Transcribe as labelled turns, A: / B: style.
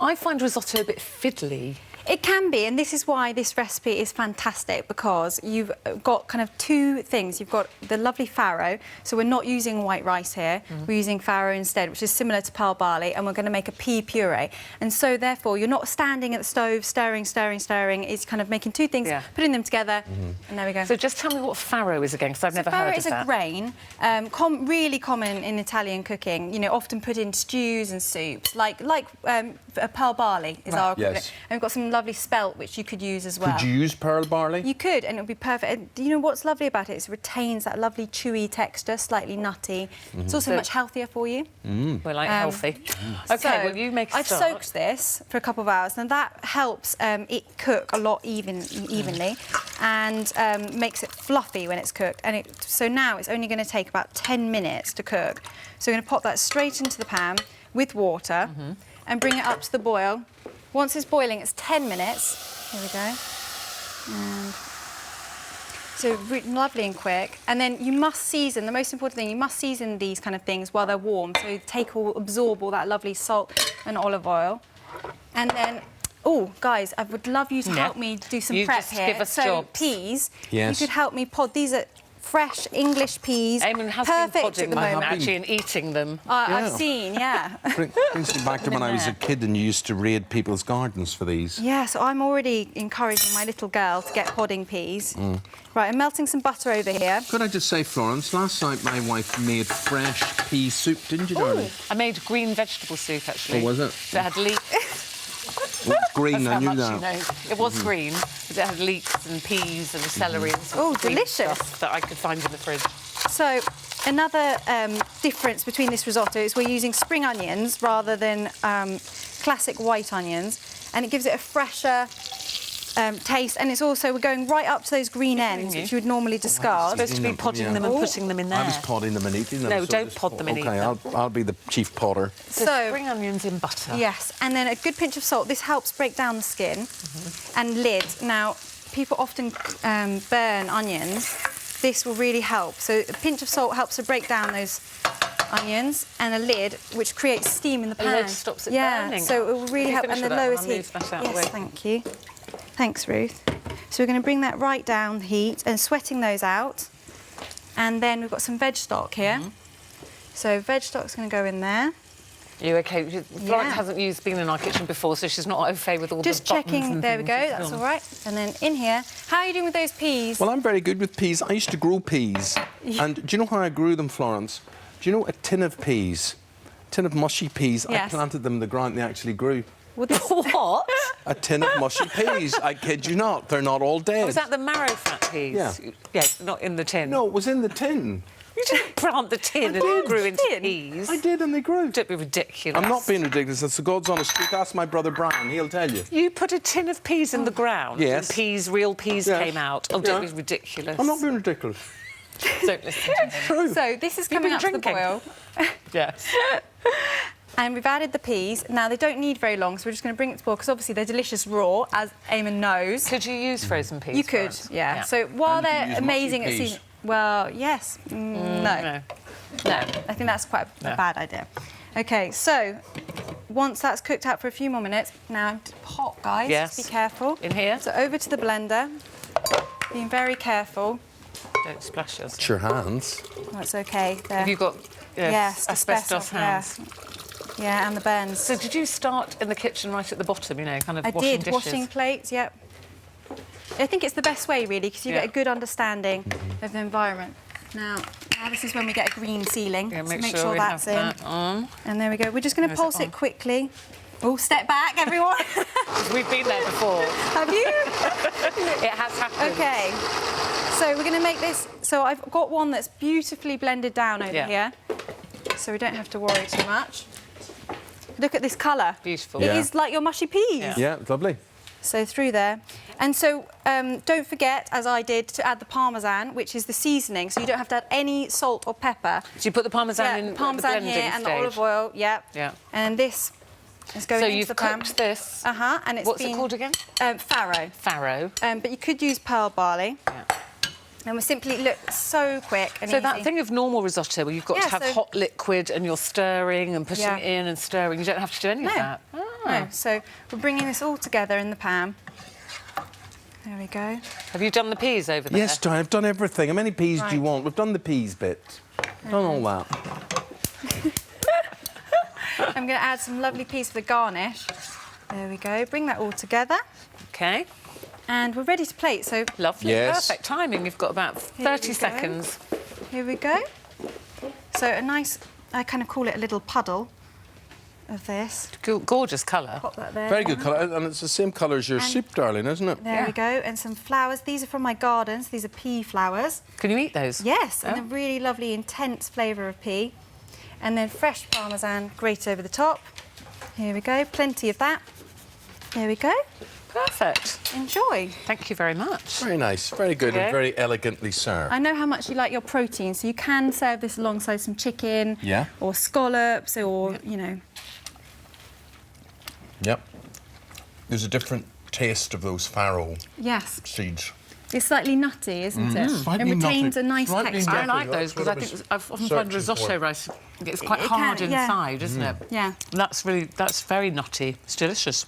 A: I find risotto a bit fiddly.
B: It can be, and this is why this recipe is fantastic, because you've got kind of two things. You've got the lovely farro, so we're not using white rice here. We're using farro instead, which is similar to pearl barley, and we're going to make a pea puree. And so, therefore, you're not standing at the stove, stirring. It's kind of making two things, putting them together, and there we go.
A: So just tell me what farro is again, because I've never heard of that.
B: Farro is a grain, really common in Italian cooking. You know, often put in stews and soups, like pearl barley is our equivalent.
C: Yes.
B: And we've got some lovely spelt which you could use as well.
C: Could you use pearl barley?
B: You could, and it would be perfect. And you know what's lovely about it is it retains that lovely chewy texture, slightly nutty. It's also much healthier for you.
A: We're like healthy. OK,
B: so
A: well, you make a start.
B: I've soaked this for a couple of hours, and that helps it cook a lot evenly and makes it fluffy when it's cooked. And so now it's only going to take about 10 minutes to cook. So we're going to pop that straight into the pan with water and bring it up to the boil. Once it's boiling, it's 10 minutes. Here we go. And so lovely and quick. And then you must season, the most important thing, you must season these kind of things while they're warm. So absorb all that lovely salt and olive oil. And then, oh, guys, I would love you to help me do some prep here.
A: Give us
B: so
A: jobs.
B: Peas,
C: yes.
B: You could help me pod. These are fresh English peas.
A: Eamon has
B: perfect
A: been podding
B: at the
A: them,
B: moment.
A: actually, and eating them.
B: I've seen, yeah.
C: Brings me back to when I was a kid and you used to raid people's gardens for these.
B: Yeah, so I'm already encouraging my little girl to get podding peas. Right, I'm melting some butter over here.
C: Could I just say, Florence, last night my wife made fresh pea soup, didn't you, darling?
A: I made green vegetable soup, actually.
C: Oh, was it?
A: That had leeks.
C: Well, green, I knew that.
A: You know. It was green, but it had leeks and peas and celery and some green
B: delicious
A: stuff that I could find in the fridge.
B: So, another difference between this risotto is we're using spring onions rather than classic white onions, and it gives it a fresher taste, and it's also, we're going right up to those green ends, which you would normally discard.
A: You're supposed to be podding them and putting them in there.
C: I was podding them and eating them.
A: No,
C: so
A: don't pod them and eat them.
C: OK, I'll be the chief podder.
A: So spring onions in butter.
B: Yes, and then a good pinch of salt. This helps break down the skin. And lid. Now, people often burn onions. This will really help. So a pinch of salt helps to break down those onions, and a lid, which creates steam in the pan.
A: A lid stops it burning.
B: So it will really help, and the lowest heat.
A: Yes,
B: thank you. Thanks, Ruth. So we're going to bring that right down the heat and sweating those out. And then we've got some veg stock here. So veg stock's going to go in there.
A: You OK? Florence hasn't been in our kitchen before, so she's not au fait with all
B: just
A: the buttons.
B: Just checking. There we go. That's all right. And then in here, how are you doing with those peas?
C: Well, I'm very good with peas. I used to grow peas. And do you know how I grew them, Florence? Do you know a tin of peas? A tin of mushy peas.
B: Yes.
C: I planted them in the ground and they actually grew.
A: What?
C: A tin of mushy peas. I kid you not. They're not all dead.
A: Was that the marrow fat peas?
C: Yeah.
A: Yeah, not in the tin.
C: No, it was in the tin.
A: You didn't plant the tin and it grew into peas.
C: I did, and they grew.
A: Don't be ridiculous.
C: I'm not being ridiculous. It's the God's honest truth. Ask my brother Brian. He'll tell you.
A: You put a tin of peas in the ground
C: Yes.
A: and real peas came out. Oh, don't be ridiculous.
C: I'm not being ridiculous.
A: Don't listen to him.
C: True.
B: So this is coming up to the boil.
A: Yes.
B: And we've added the peas. Now, they don't need very long, so we're just going to bring it to boil, because obviously they're delicious raw, as Eamon knows.
A: Could you use frozen peas?
B: You could, yeah. So while they're amazing at seasoning... Well, yes. No. I think that's quite a bad idea. OK, so once that's cooked out for a few more minutes, now hot, guys.
A: Yes.
B: Just be careful.
A: In here?
B: So over to the blender. Being very careful.
A: Don't splash us.
C: It's your hands.
B: Oh, it's OK. There.
A: Have you got asbestos hands?
B: Yeah, and the burns.
A: So did you start in the kitchen right at the bottom, you know, kind of washing dishes?
B: Washing plates, yep. I think it's the best way, really, because you get a good understanding of the environment. Now this is when we get a green ceiling.
A: Yeah,
B: so
A: make sure
B: that's in.
A: That on.
B: And there we go. We're just going to pulse it quickly. Oh, step back, everyone.
A: We've been there before.
B: Have you?
A: It has happened.
B: OK. So we're going to make this... So I've got one that's beautifully blended down over here. So we don't have to worry too much. Look at this colour.
A: Beautiful.
B: It is like your mushy peas.
C: Yeah, it's lovely.
B: So through there. And so don't forget, as I did, to add the parmesan, which is the seasoning, so you don't have to add any salt or pepper.
A: So you put the parmesan in
B: parmesan
A: the blending
B: here
A: stage.
B: and the olive oil, yeah. And this is going into the pan.
A: So you've cooked this.
B: And it's
A: What's it called again?
B: Farro.
A: Farro.
B: But you could use pearl barley. Yeah. And we simply look so quick and
A: so
B: easy.
A: that thing of normal risotto where you've got to have hot liquid and you're stirring and putting it in and stirring, you don't have to do any of that.
B: No. So we're bringing this all together in the pan. There we go.
A: Have you done the peas over there?
C: Yes, Di, I've done everything. How many peas do you want? We've done the peas bit. Done all that.
B: I'm going to add some lovely peas for the garnish. There we go. Bring that all together.
A: OK.
B: And we're ready to plate, so...
A: Lovely.
C: Yes.
A: Perfect timing. You've got about 30 seconds.
B: Here we go. So a nice, I kind of call it a little puddle of this.
A: Gorgeous colour.
B: Pop that there.
C: Very good colour, and it's the same colour as your soup, darling, isn't it?
B: There we go, and some flowers. These are from my gardens. These are pea flowers.
A: Can you eat those?
B: Yes, and a really lovely, intense flavour of pea. And then fresh parmesan grated over the top. Here we go, plenty of that. There we go.
A: Perfect.
B: Enjoy.
A: Thank you very much.
C: Very nice, very good, and very elegantly served.
B: I know how much you like your protein, so you can serve this alongside some chicken or scallops or, you know.
C: Yep. There's a different taste of those farro seeds.
B: It's slightly nutty, isn't it?
C: Slightly
B: it retains
C: nutty.
B: a nice
C: Slightly
B: texture.
A: I like those because I think I've often found risotto rice gets quite hard inside, isn't it?
B: Yeah.
A: And that's very nutty. It's delicious.